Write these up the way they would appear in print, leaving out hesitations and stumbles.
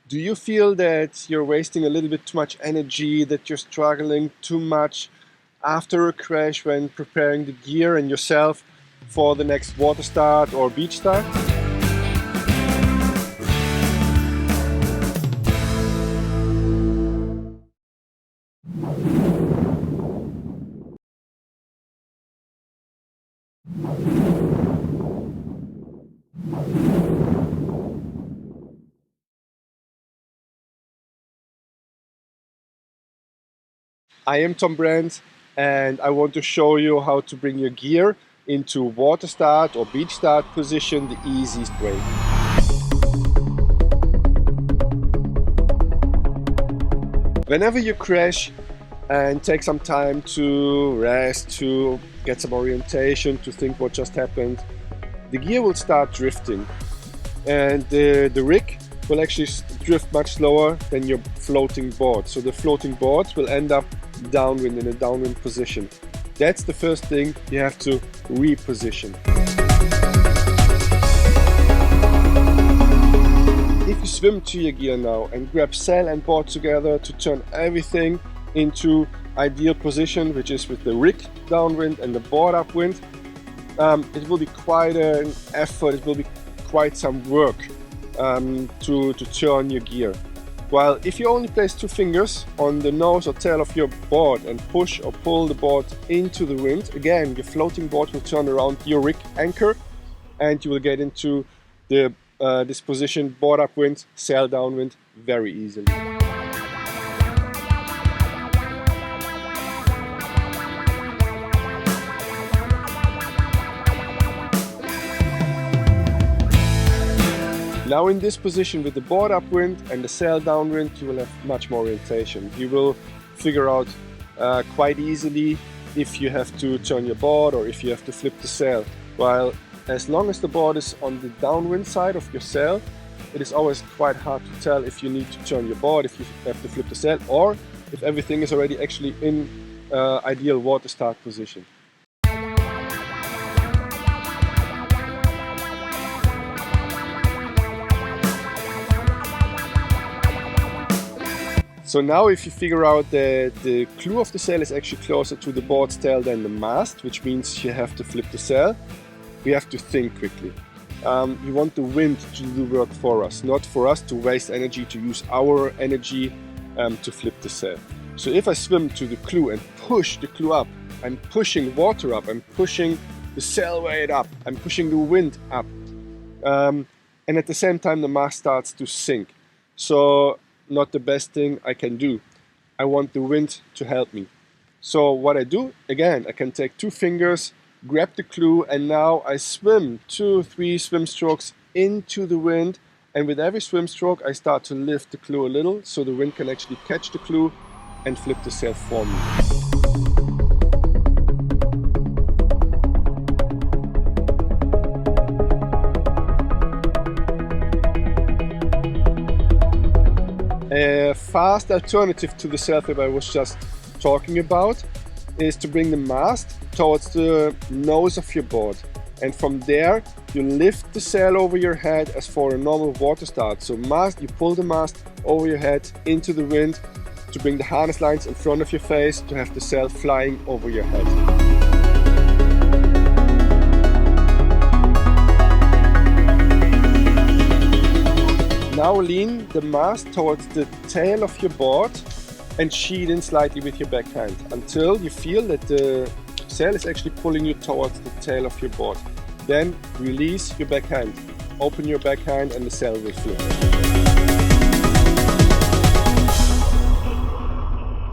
Do you feel that you're wasting a little bit too much energy, that you're struggling too much after a crash when preparing the gear and yourself for the next water start or beach start? I am Tom Brandt, and I want to show you how to bring your gear into water start or beach start position the easiest way. Whenever you crash and take some time to rest, to get some orientation, to think what just happened, the gear will start drifting, and the rig will actually drift much slower than your floating board. So the floating board will end up downwind, in a downwind position. That's the first thing you have to reposition. If you swim to your gear now and grab sail and board together to turn everything into ideal position, which is with the rig downwind and the board upwind, it will be quite an effort, it will be quite some work to turn your gear. While if you only place two fingers on the nose or tail of your board and push or pull the board into the wind, again your floating board will turn around your rig anchor and you will get into the this position, board upwind, sail downwind, very easily. Now in this position with the board upwind and the sail downwind, you will have much more orientation. You will figure out quite easily if you have to turn your board or if you have to flip the sail. While as long as the board is on the downwind side of your sail, it is always quite hard to tell if you need to turn your board, if you have to flip the sail, or if everything is already actually in ideal water start position. So now if you figure out that the clew of the sail is actually closer to the board's tail than the mast, which means you have to flip the sail, we have to think quickly. We want the wind to do the work for us, not for us to waste energy, to use our energy to flip the sail. So if I swim to the clew and push the clew up, I'm pushing water up, I'm pushing the sail weight up, I'm pushing the wind up. And at the same time the mast starts to sink. So not the best thing I can do. I want the wind to help me. So what I do, again, I can take two fingers, grab the clew, and now I swim 2-3 swim strokes into the wind, and with every swim stroke I start to lift the clew a little so the wind can actually catch the clew and flip the sail for me. A fast alternative to the sail flip I was just talking about is to bring the mast towards the nose of your board, and from there you lift the sail over your head as for a normal water start. So you pull the mast over your head into the wind to bring the harness lines in front of your face to have the sail flying over your head. Now lean the mast towards the tail of your board and sheet in slightly with your backhand until you feel that the sail is actually pulling you towards the tail of your board. Then release your backhand, open your backhand, and the sail will flip.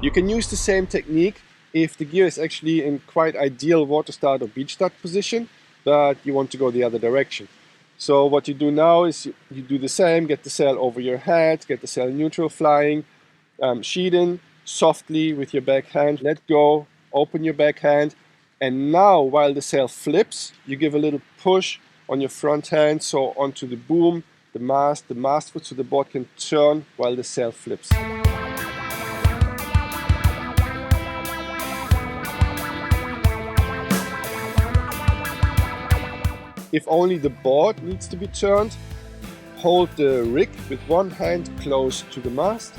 You can use the same technique if the gear is actually in quite ideal water start or beach start position, but you want to go the other direction. So what you do now is you do the same, get the sail over your head, get the sail neutral flying, sheet in softly with your backhand, let go, open your backhand, and now while the sail flips, you give a little push on your front hand, so onto the boom, the mast foot, so the board can turn while the sail flips. If only the board needs to be turned, hold the rig with one hand close to the mast,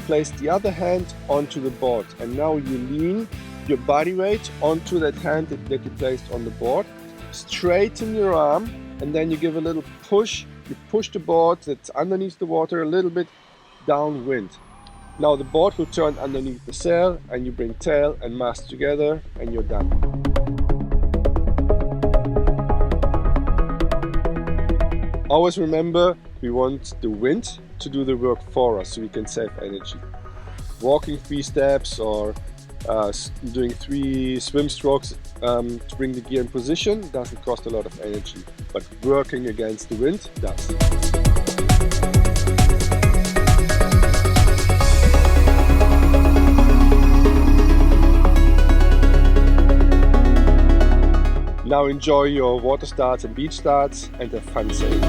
place the other hand onto the board, and now you lean your body weight onto that hand that you placed on the board, straighten your arm, and then you give a little push. You push the board that's underneath the water a little bit downwind. Now the board will turn underneath the sail, and you bring tail and mast together, and you're done. Always remember, we want the wind to do the work for us so we can save energy. Walking 3 steps or doing 3 swim strokes to bring the gear in position doesn't cost a lot of energy, but working against the wind does. Now enjoy your water starts and beach starts and have fun sailing.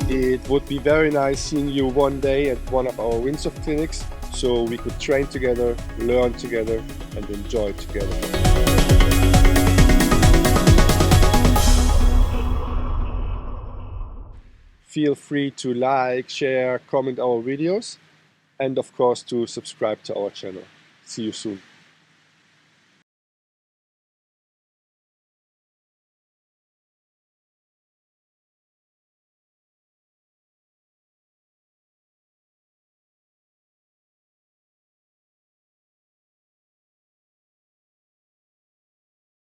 It would be very nice seeing you one day at one of our windsurf clinics so we could train together, learn together and enjoy together. Feel free to like, share, comment our videos, and of course to subscribe to our channel. See you soon.